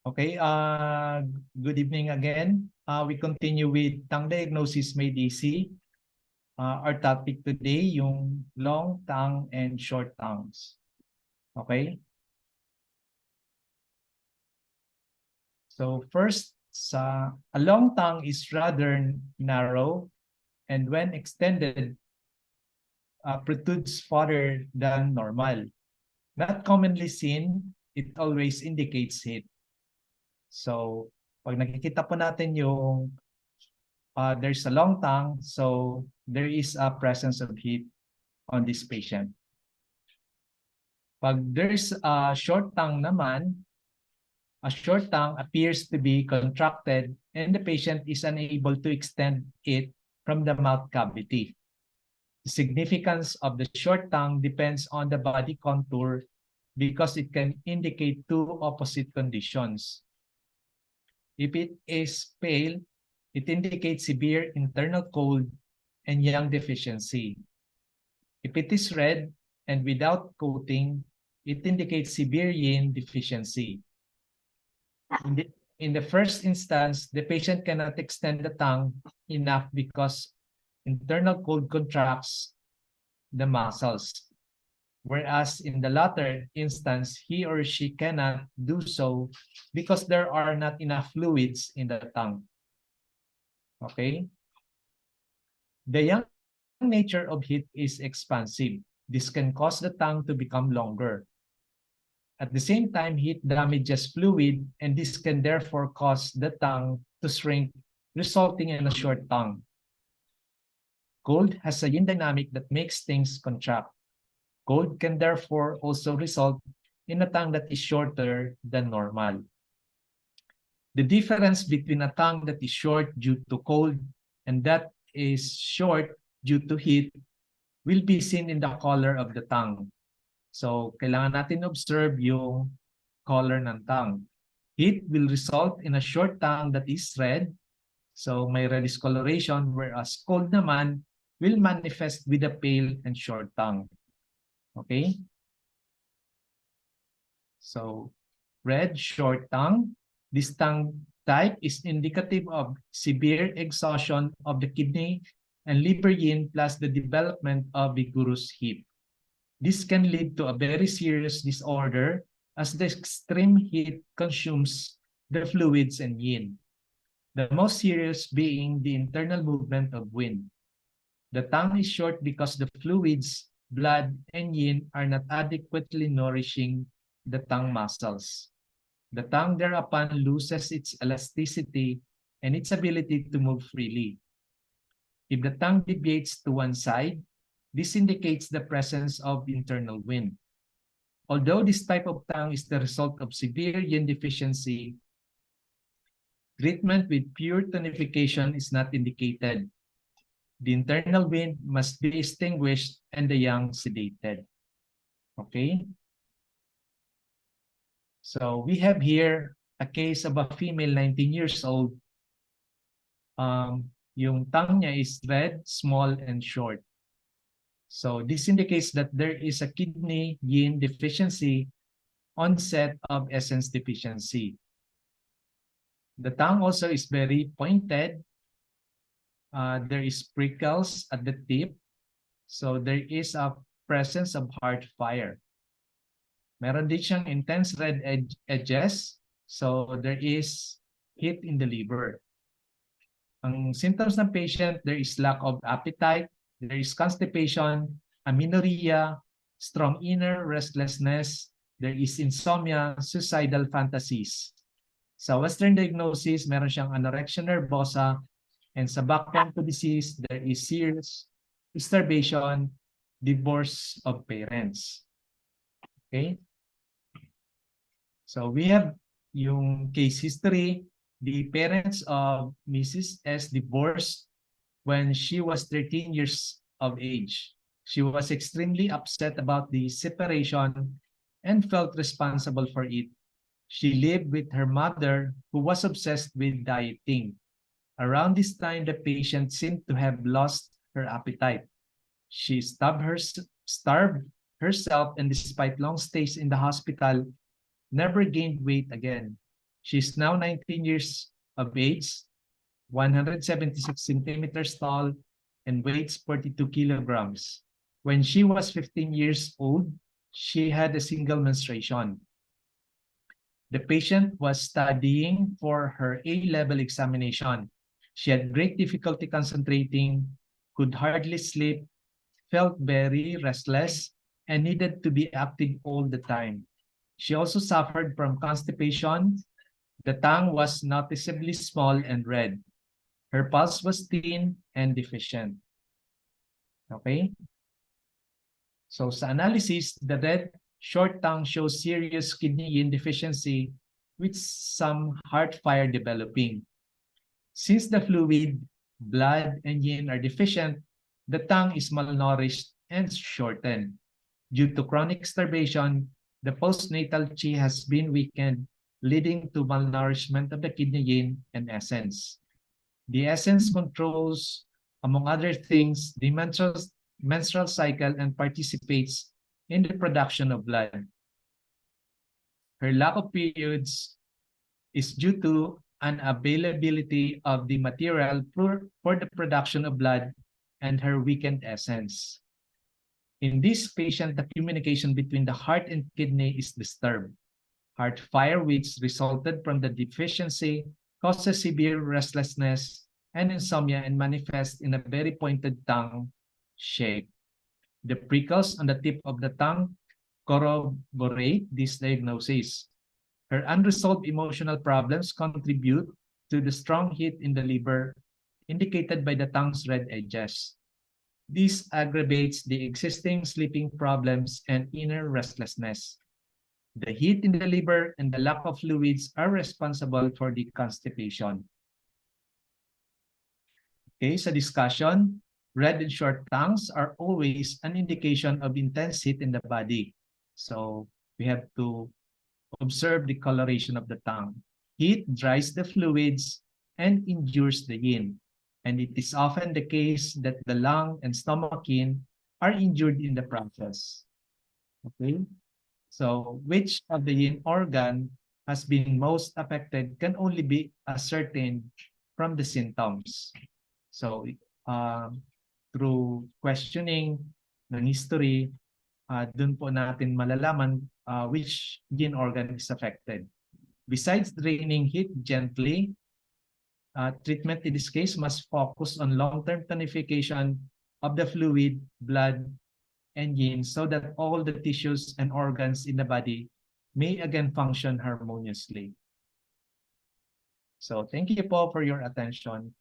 Okay, good evening again. We continue with tongue diagnosis made easy. Our topic today, yung long tongue and short tongues. Okay? So first, a long tongue is rather narrow and when extended, protrudes farther than normal. Not commonly seen, it always indicates heat. So, pag nakikita po natin yung there's a long tongue, so there is a presence of heat on this patient. Pag there's a short tongue naman, a short tongue appears to be contracted and the patient is unable to extend it from the mouth cavity. The significance of the short tongue depends on the body contour because it can indicate two opposite conditions. If it is pale, it indicates severe internal cold and yang deficiency. If it is red and without coating, it indicates severe yin deficiency. In the first instance, the patient cannot extend the tongue enough because internal cold contracts the muscles. Whereas in the latter instance, he or she cannot do so because there are not enough fluids in the tongue. Okay? The yang nature of heat is expansive. This can cause the tongue to become longer. At the same time, heat damages fluid, and this can therefore cause the tongue to shrink, resulting in a short tongue. Cold has a yin dynamic that makes things contract. Cold can therefore also result in a tongue that is shorter than normal. The difference between a tongue that is short due to cold and that is short due to heat will be seen in the color of the tongue. So, kailangan natin observe yung color ng tongue. Heat will result in a short tongue that is red. So, may reddish coloration, whereas cold naman will manifest with a pale and short tongue. Okay? So, red, short tongue. This tongue type is indicative of severe exhaustion of the kidney and liver yin plus the development of vigorous heat. This can lead to a very serious disorder as the extreme heat consumes the fluids and yin. The most serious being the internal movement of wind. The tongue is short because the fluids, blood, and yin are not adequately nourishing the tongue muscles. The tongue thereupon loses its elasticity and its ability to move freely. If the tongue deviates to one side, this indicates the presence of internal wind. Although this type of tongue is the result of severe yin deficiency, treatment with pure tonification is not indicated. The internal wind must be extinguished and the yang sedated. Okay? So we have here a case of a female 19 years old. Yung tongue niya is red, small, and short. So this indicates that there is a kidney yin deficiency, onset of essence deficiency. The tongue also is very pointed. There is prickles at the tip. So there is a presence of heart fire. Meron din siyang intense red edges. So there is heat in the liver. Ang symptoms ng patient, there is lack of appetite, there is constipation, amenorrhea, strong inner restlessness, there is insomnia, suicidal fantasies. Sa Western diagnosis, meron siyang anorexia nervosa, and sa background to disease, there is serious starvation, divorce of parents. Okay? So we have yung case history. The parents of Mrs. S divorced when she was 13 years of age. She was extremely upset about the separation and felt responsible for it. She lived with her mother, who was obsessed with dieting. Around this time, the patient seemed to have lost her appetite. She starved herself, and despite long stays in the hospital, never gained weight again. She's now 19 years of age, 176 centimeters tall, and weighs 42 kilograms. When she was 15 years old, she had a single menstruation. The patient was studying for her A-level examination. She had great difficulty concentrating, could hardly sleep, felt very restless, and needed to be active all the time. She also suffered from constipation. The tongue was noticeably small and red. Her pulse was thin and deficient. Okay? So sa analysis, the red short tongue shows serious kidney yin deficiency with some heart fire developing. Since the fluid, blood, and yin are deficient, the tongue is malnourished and shortened. Due to chronic starvation, the postnatal qi has been weakened, leading to malnourishment of the kidney yin and essence. The essence controls, among other things, the menstrual cycle and participates in the production of blood. Her lack of periods is due to unavailability of the material for the production of blood and her weakened essence. In this patient, the communication between the heart and kidney is disturbed. Heart fire, which resulted from the deficiency, causes severe restlessness and insomnia and manifests in a very pointed tongue shape. The prickles on the tip of the tongue corroborate this diagnosis. Her unresolved emotional problems contribute to the strong heat in the liver, indicated by the tongue's red edges. This aggravates the existing sleeping problems and inner restlessness. The heat in the liver and the lack of fluids are responsible for the constipation. Okay, sa discussion, red and short tongues are always an indication of intense heat in the body. So we have to observe the coloration of the tongue. Heat dries the fluids and injures the yin. And it is often the case that the lung and stomach yin are injured in the process. Okay? So which of the yin organ has been most affected can only be ascertained from the symptoms. So through questioning ng history, dun po natin malalaman which yin organ is affected. Besides draining heat gently, treatment in this case must focus on long-term tonification of the fluid, blood, and yin so that all the tissues and organs in the body may again function harmoniously. So thank you po for your attention.